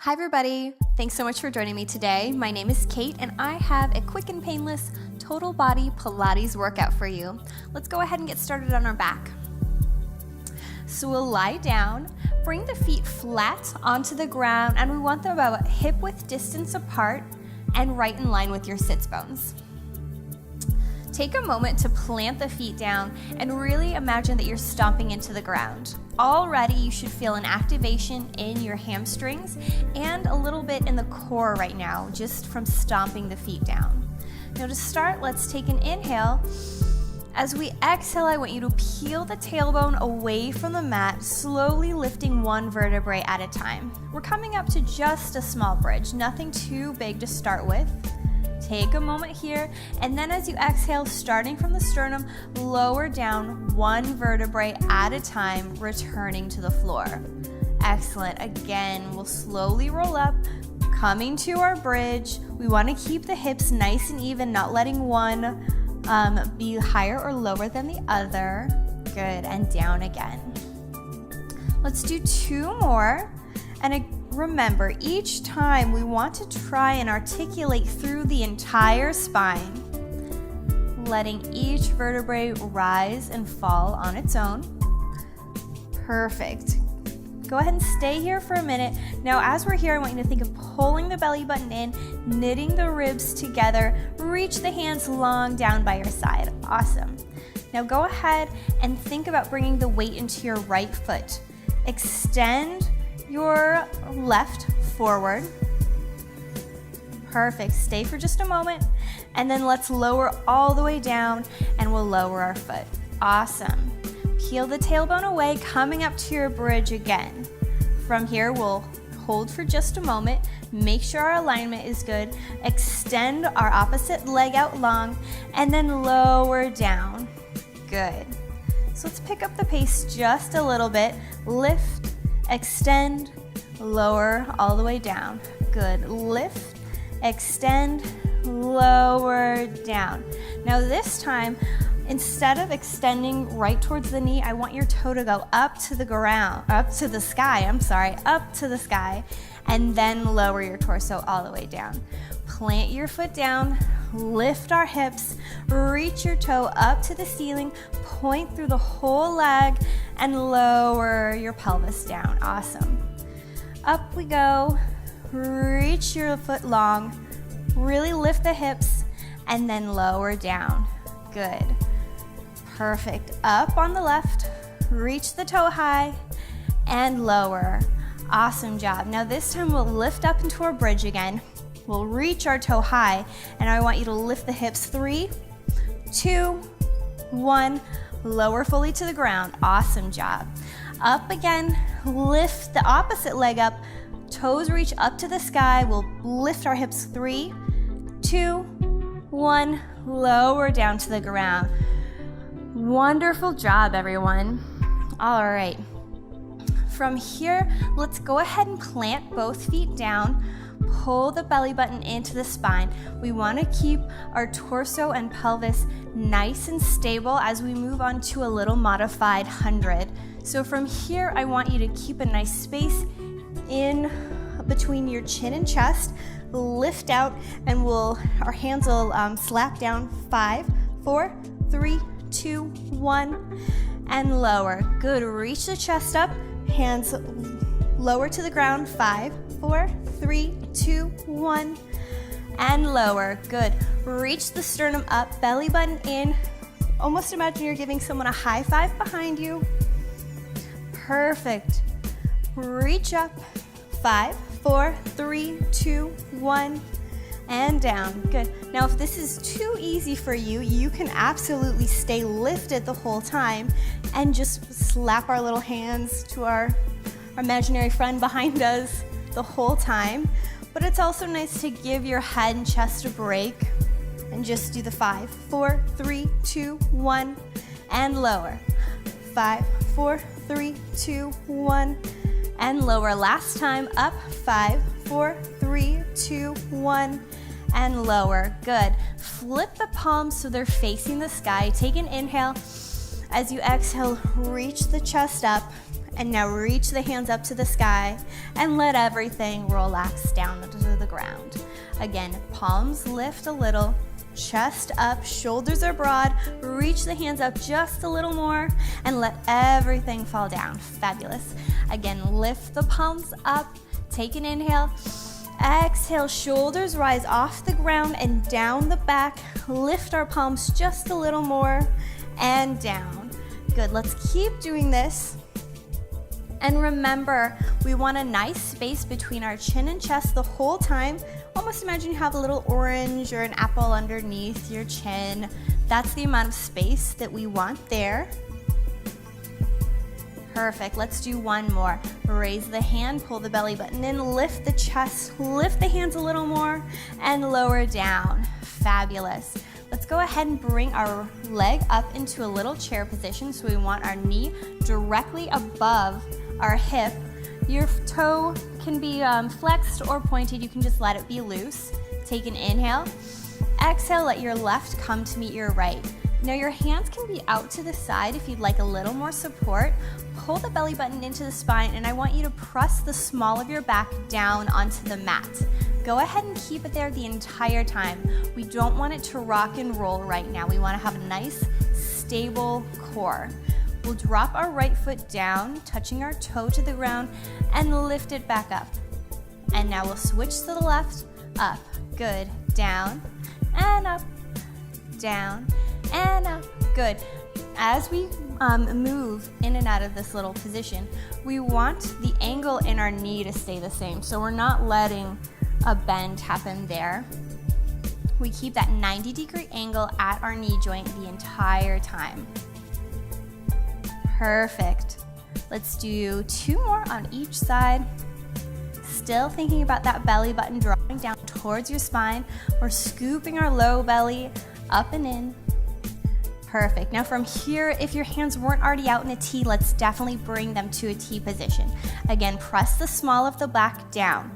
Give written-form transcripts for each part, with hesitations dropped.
Hi everybody, thanks so much for joining me today. My name is Kate and I have a quick and painless total body Pilates workout for you. Let's go ahead and get started on our back. So we'll lie down, bring the feet flat onto the ground, and we want them about hip-width distance apart and right in line with your sits bones. Take a moment to plant the feet down and really imagine that you're stomping into the ground. Already you should feel an activation in your hamstrings and a little bit in the core right now, just from stomping the feet down. Now to start, let's take an inhale. As we exhale, I want you to peel the tailbone away from the mat, slowly lifting one vertebrae at a time. We're coming up to just a small bridge, nothing too big to start with. Take a moment here, and then as you exhale, starting from the sternum, lower down one vertebrae at a time, returning to the floor. Excellent. Again, we'll slowly roll up, coming to our bridge. We want to keep the hips nice and even, not letting one be higher or lower than the other. Good, and down again. Let's do two more. And remember, each time we want to try and articulate through the entire spine, letting each vertebrae rise and fall on its own. Perfect. Go ahead and stay here for a minute. Now, as we're here, I want you to think of pulling the belly button in, knitting the ribs together, reach the hands long down by your side. Awesome. Now go ahead and think about bringing the weight into your right foot. Extend your left forward. Perfect. Stay for just a moment, and then let's lower all the way down, and we'll lower our foot. Awesome. Peel the tailbone away, coming up to your bridge again. From here, we'll hold for just a moment, make sure our alignment is good, extend our opposite leg out long, and then lower down. Good. So let's pick up the pace just a little bit. Lift, extend, lower all the way down. Good. Lift, extend, lower, down. Now this time, instead of extending right towards the knee, I want your toe to go up to the ground, up to the sky, and then lower your torso all the way down. Plant your foot down, lift our hips, reach your toe up to the ceiling, point through the whole leg, and lower your pelvis down. Awesome. Up we go. Reach your foot long, really lift the hips, and then lower down. Good. Perfect. Up on the left, reach the toe high, and lower. Awesome job. Now this time we'll lift up into our bridge again. We'll reach our toe high, and I want you to lift the hips. 3, 2, 1. Lower fully to the ground. Awesome job. Up again, lift the opposite leg up, toes reach up to the sky. We'll lift our hips. 3, 2, 1. Lower down to the ground. Wonderful job, everyone. All right. From here, let's go ahead and plant both feet down. Pull the belly button into the spine. We want to keep our torso and pelvis nice and stable as we move on to a little modified 100. So from here, I want you to keep a nice space in between your chin and chest. Lift out, and our hands will slap down. 5, 4, 3, 2, 1, and lower. Good. Reach the chest up, hands lower to the ground. 5, 4, 3, 2, 1, and lower. Good. Reach the sternum up, belly button in. Almost imagine you're giving someone a high five behind you. Perfect. Reach up. 5, 4, 3, 2, 1, and down. Good. Now if this is too easy for you, you can absolutely stay lifted the whole time and just slap our little hands to our imaginary friend behind us the whole time. But it's also nice to give your head and chest a break and just do the 5, 4, 3, 2, 1, and lower. 5, 4, 3, 2, 1, and lower. Last time. Up. 5, 4, 3, 2, 1, and lower. Good. Flip the palms so they're facing the sky. Take an inhale. As you exhale, reach the chest up And now reach the hands up to the sky and let everything relax down to the ground. Again, palms lift a little, chest up, shoulders are broad, reach the hands up just a little more and let everything fall down. Fabulous. Again, lift the palms up, take an inhale, exhale, shoulders rise off the ground and down the back, lift our palms just a little more and down. Good, let's keep doing this. And remember, we want a nice space between our chin and chest the whole time. Almost imagine you have a little orange or an apple underneath your chin. That's the amount of space that we want there. Perfect, let's do one more. Raise the hand, pull the belly button in, lift the chest, lift the hands a little more, and lower down. Fabulous. Let's go ahead and bring our leg up into a little chair position. So we want our knee directly above our hip. Your toe can be flexed or pointed. You can just let it be loose. Take an inhale. Exhale, let your left come to meet your right. Now your hands can be out to the side if you'd like a little more support. Pull the belly button into the spine and I want you to press the small of your back down onto the mat. Go ahead and keep it there the entire time. We don't want it to rock and roll right now. We want to have a nice, stable core. We'll drop our right foot down, touching our toe to the ground, and lift it back up. And now we'll switch to the left, up, good, down, and up, down, and up, good. As we move in and out of this little position, we want the angle in our knee to stay the same. So we're not letting a bend happen there. We keep that 90-degree angle at our knee joint the entire time. Perfect. Let's do two more on each side. Still thinking about that belly button drawing down towards your spine. We're scooping our low belly up and in. Perfect. Now from here, if your hands weren't already out in a T, let's definitely bring them to a T position. Again, press the small of the back down.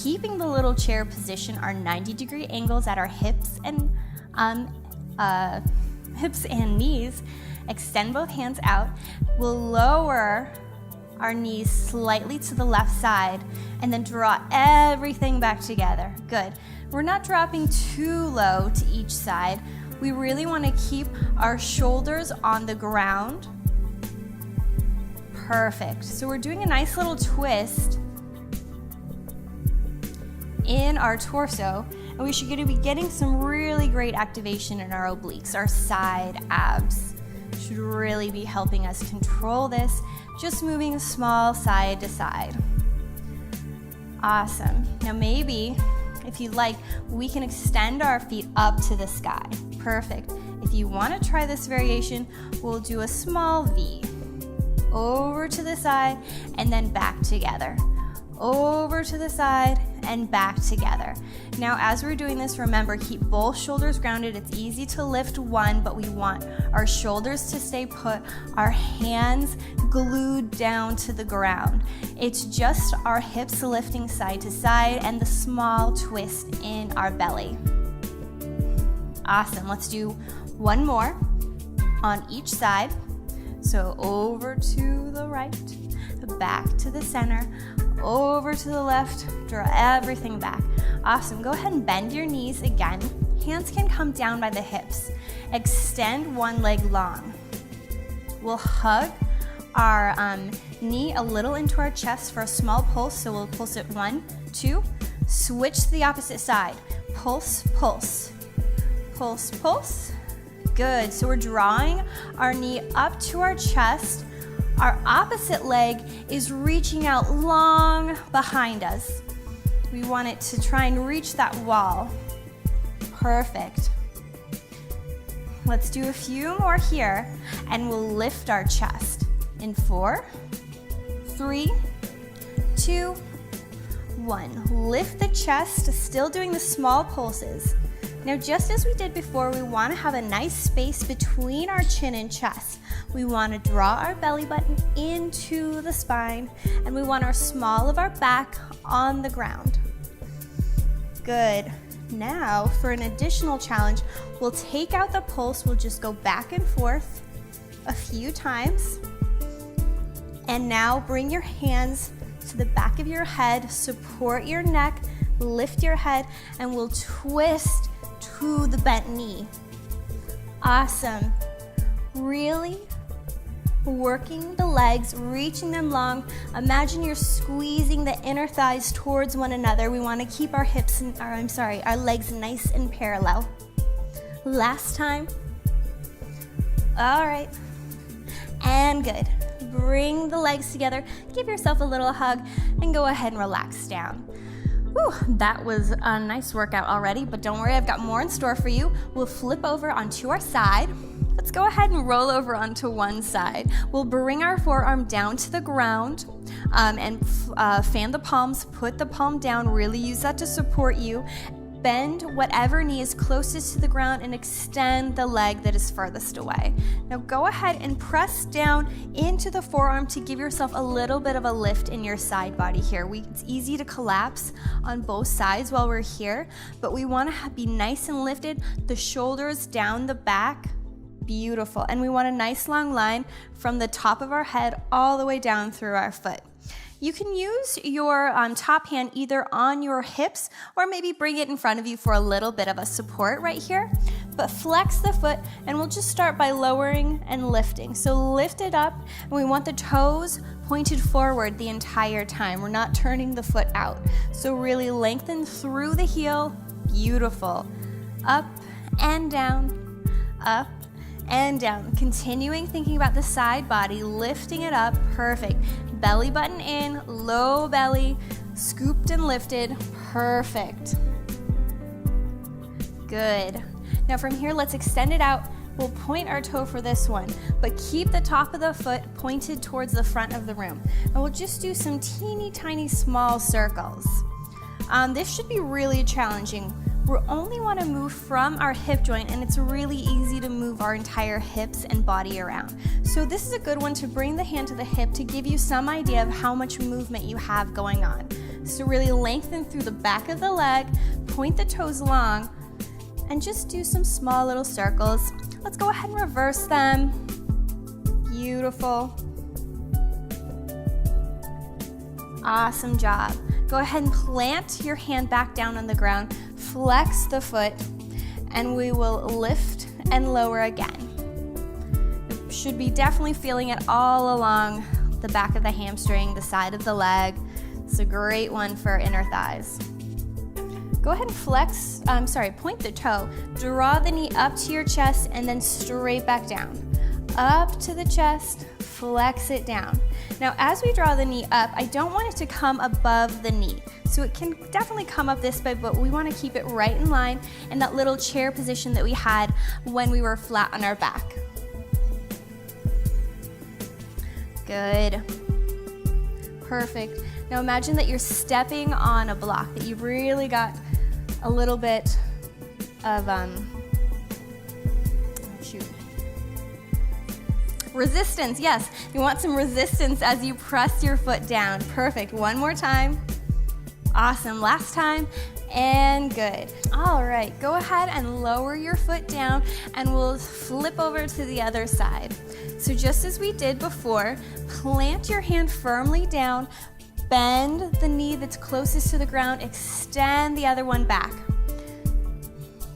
Keeping the little chair position, our 90-degree angles at our hips and knees. Extend both hands out. We'll lower our knees slightly to the left side and then draw everything back together. Good. We're not dropping too low to each side. We really want to keep our shoulders on the ground. Perfect. So we're doing a nice little twist in our torso, and we should be getting some really great activation in our obliques, our side abs. Should really be helping us control this, just moving small side to side. Awesome. Now maybe, if you'd like, we can extend our feet up to the sky. Perfect. If you want to try this variation, we'll do a small V. Over to the side and then back together. Over to the side and back together. Now as we're doing this, remember, keep both shoulders grounded. It's easy to lift one, but we want our shoulders to stay put, our hands glued down to the ground. It's just our hips lifting side to side and the small twist in our belly. Awesome. Let's do one more on each side. So over to the right, back to the center, over to the left, draw everything back. Awesome. Go ahead and bend your knees again. Hands can come down by the hips. Extend one leg long. We'll hug our knee a little into our chest for a small pulse. So we'll pulse it 1, 2, switch to the opposite side. Pulse, pulse, pulse, pulse. Good. So we're drawing our knee up to our chest. Our opposite leg is reaching out long behind us. We want it to try and reach that wall. Perfect. Let's do a few more here, and we'll lift our chest. In 4, 3, 2, 1. Lift the chest, still doing the small pulses. Now, just as we did before, we want to have a nice space between our chin and chest. We want to draw our belly button into the spine, and we want our small of our back on the ground. Good. Now, for an additional challenge, we'll take out the pulse. We'll just go back and forth a few times. And now bring your hands to the back of your head, support your neck, lift your head, and we'll twist to the bent knee. Awesome. Really working the legs, reaching them long. Imagine you're squeezing the inner thighs towards one another. We want to keep our our legs nice and parallel. Last time. All right. And good. Bring the legs together, give yourself a little hug, and go ahead and relax down. Whew, that was a nice workout already, but don't worry, I've got more in store for you. We'll flip over onto our side. Let's go ahead and roll over onto one side. We'll bring our forearm down to the ground and fan the palms, put the palm down, really use that to support you. Bend whatever knee is closest to the ground and extend the leg that is furthest away. Now go ahead and press down into the forearm to give yourself a little bit of a lift in your side body here. It's easy to collapse on both sides while we're here, but we want to be nice and lifted, the shoulders down the back. Beautiful. And we want a nice long line from the top of our head all the way down through our foot. You can use your top hand either on your hips or maybe bring it in front of you for a little bit of a support right here. But flex the foot, and we'll just start by lowering and lifting. So lift it up, and we want the toes pointed forward the entire time. We're not turning the foot out. So really lengthen through the heel. Beautiful. Up and down, up and down. Continuing thinking about the side body, lifting it up. Perfect. Belly button in, low belly, scooped and lifted. Perfect. Good. Now from here, let's extend it out. We'll point our toe for this one, but keep the top of the foot pointed towards the front of the room. And we'll just do some teeny tiny small circles. This should be really challenging. We only want to move from our hip joint, and it's really easy to move our entire hips and body around. So this is a good one to bring the hand to the hip to give you some idea of how much movement you have going on. So really lengthen through the back of the leg, point the toes long, and just do some small little circles. Let's go ahead and reverse them. Beautiful. Awesome job. Go ahead and plant your hand back down on the ground, flex the foot, and we will lift and lower again. You should be definitely feeling it all along the back of the hamstring, the side of the leg. It's a great one for inner thighs. Go ahead and point the toe. Draw the knee up to your chest and then straight back down. Up to the chest, flex it down. Now, as we draw the knee up, I don't want it to come above the knee. So it can definitely come up this way, but we want to keep it right in line in that little chair position that we had when we were flat on our back. Good. Perfect. Now imagine that you're stepping on a block, that you've really got a little bit of, resistance. Yes, you want some resistance as you press your foot down. Perfect. One more time. Awesome. Last time. And good. All right, go ahead and lower your foot down, and we'll flip over to the other side. So just as we did before, plant your hand firmly down, bend the knee that's closest to the ground, extend the other one back.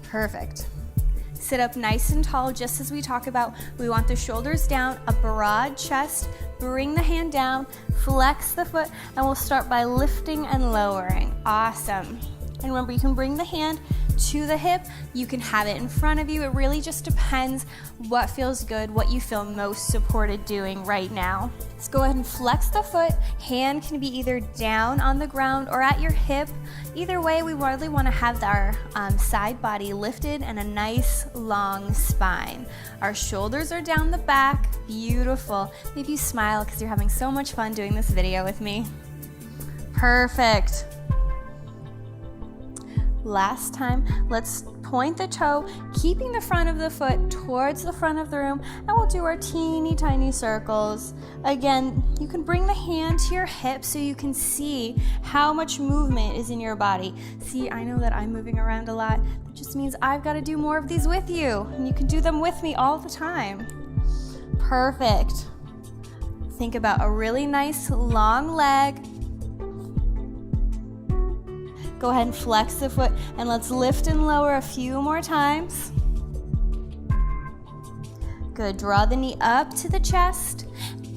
Perfect. Sit up nice and tall, just as we talk about. We want the shoulders down, a broad chest. Bring the hand down, flex the foot, and we'll start by lifting and lowering. Awesome. And remember, you can bring the hand to the hip. You can have it in front of you. It really just depends what feels good, what you feel most supported doing right now. Let's go ahead and flex the foot. Hand can be either down on the ground or at your hip. Either way, we really want to have our side body lifted and a nice long spine. Our shoulders are down the back. Beautiful. Maybe you smile because you're having so much fun doing this video with me. Perfect. Last time, let's point the toe, keeping the front of the foot towards the front of the room, and we'll do our teeny tiny circles. Again, you can bring the hand to your hip so you can see how much movement is in your body. See, I know that I'm moving around a lot. That just means I've got to do more of these with you, and you can do them with me all the time. Perfect. Think about a really nice long leg. Go ahead and flex the foot, and let's lift and lower a few more times. Good, draw the knee up to the chest,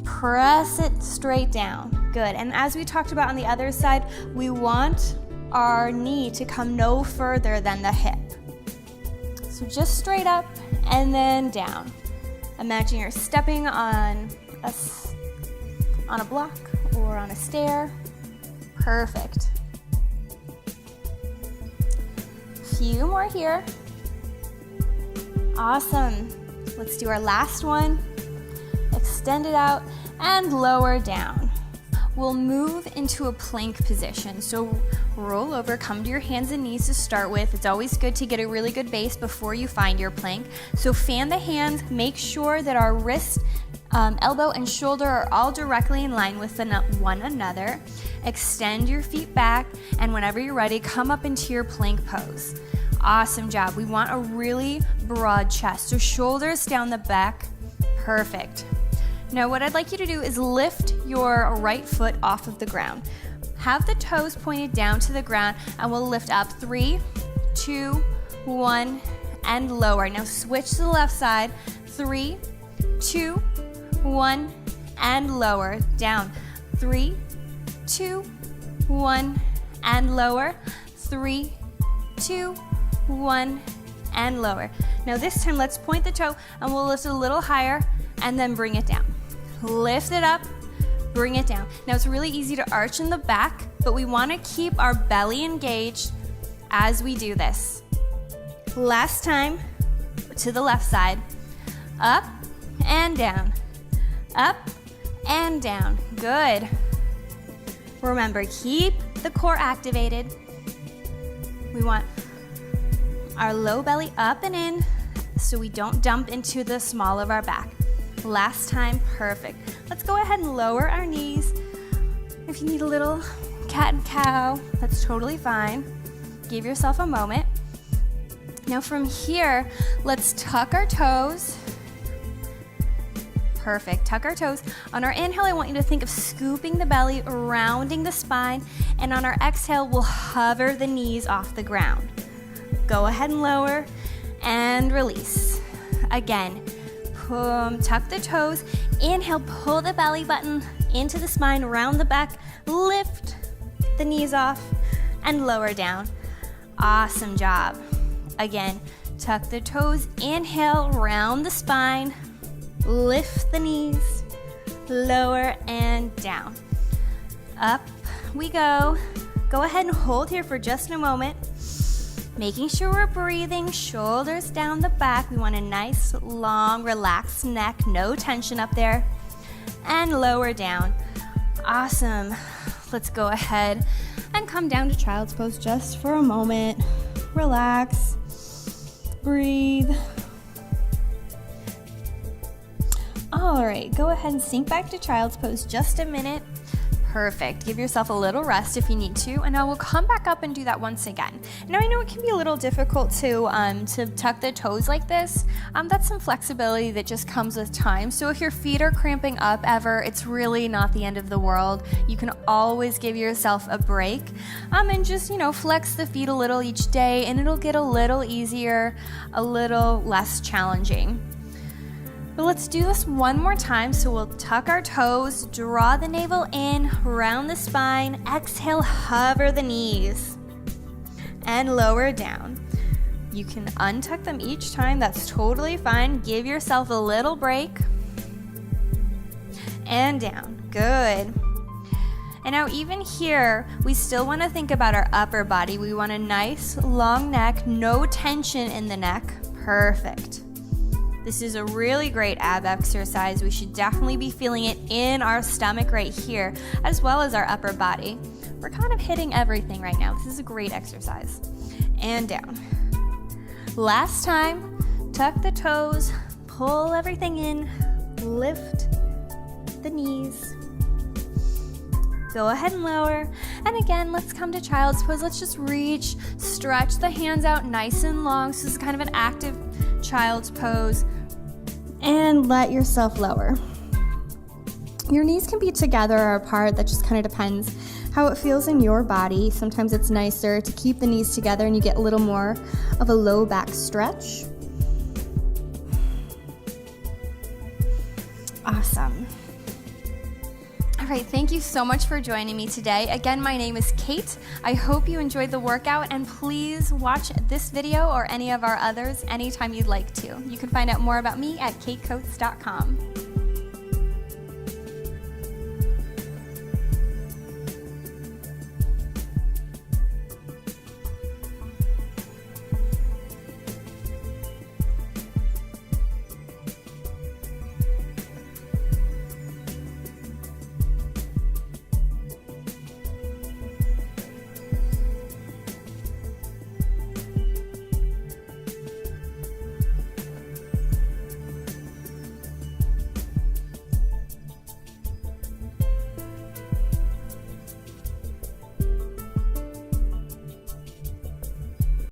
press it straight down. Good, and as we talked about on the other side, we want our knee to come no further than the hip. So just straight up and then down. Imagine you're stepping on a block or on a stair. Perfect. Few more here. Awesome. Let's do our last one. Extend it out and lower down. We'll move into a plank position. So roll over, come to your hands and knees to start with. It's always good to get a really good base before you find your plank. So fan the hands, make sure that our wrist, elbow, and shoulder are all directly in line with one another. Extend your feet back, and whenever you're ready, come up into your plank pose. Awesome job. We want a really broad chest, so shoulders down the back. Perfect. Now what I'd like you to do is lift your right foot off of the ground. Have the toes pointed down to the ground, and we'll lift up 3, 2, 1, and lower. Now switch to the left side. 3, 2, 1, and lower. Down. 3, 2, 1, and lower. 3, 2, 1, and lower. Now this time let's point the toe, and we'll lift a little higher and then bring it down. Lift it up, bring it down. Now it's really easy to arch in the back, but we want to keep our belly engaged as we do this. Last time, to the left side. Up and down. Up and down. Good. Remember, keep the core activated. We want our low belly up and in so we don't dump into the small of our back. Last time, perfect. Let's go ahead and lower our knees. If you need a little cat and cow, that's totally fine. Give yourself a moment. Now from here, let's tuck our toes. Perfect, tuck our toes. On our inhale, I want you to think of scooping the belly, rounding the spine, and on our exhale, we'll hover the knees off the ground. Go ahead and lower and release. Again, tuck the toes, inhale, pull the belly button into the spine, round the back, lift the knees off, and lower down. Awesome job. Again, tuck the toes, inhale, round the spine, lift the knees, lower and down. Up we go. Go ahead and hold here for just a moment. Making sure we're breathing, shoulders down the back. We want a nice, long, relaxed neck, no tension up there. And lower down. Awesome. Let's go ahead and come down to child's pose just for a moment. Relax. Breathe. All right, go ahead and sink back to child's pose just a minute. Perfect. Give yourself a little rest if you need to, and I will come back up and do that once again. Now I know it can be a little difficult to tuck the toes like this. That's some flexibility that just comes with time. So if your feet are cramping up ever, it's really not the end of the world. You can always give yourself a break, and just flex the feet a little each day, and it'll get a little easier, a little less challenging. But let's do this one more time. So we'll tuck our toes, draw the navel in, round the spine, exhale, hover the knees, and lower down. You can untuck them each time, that's totally fine. Give yourself a little break, and down, good. And now even here, we still want to think about our upper body. We want a nice long neck, no tension in the neck, perfect. This is a really great ab exercise. We should definitely be feeling it in our stomach right here, as well as our upper body. We're kind of hitting everything right now. This is a great exercise. And down. Last time, tuck the toes, pull everything in, lift the knees. Go ahead and lower. And again, let's come to child's pose. Let's just reach, stretch the hands out nice and long. So this is kind of an active child's pose. And let yourself lower. Your knees can be together or apart. That just kind of depends how it feels in your body. Sometimes it's nicer to keep the knees together and you get a little more of a low back stretch. Awesome. All right, thank you so much for joining me today. Again, my name is Kate. I hope you enjoyed the workout, and please watch this video or any of our others anytime you'd like to. You can find out more about me at katecoates.com.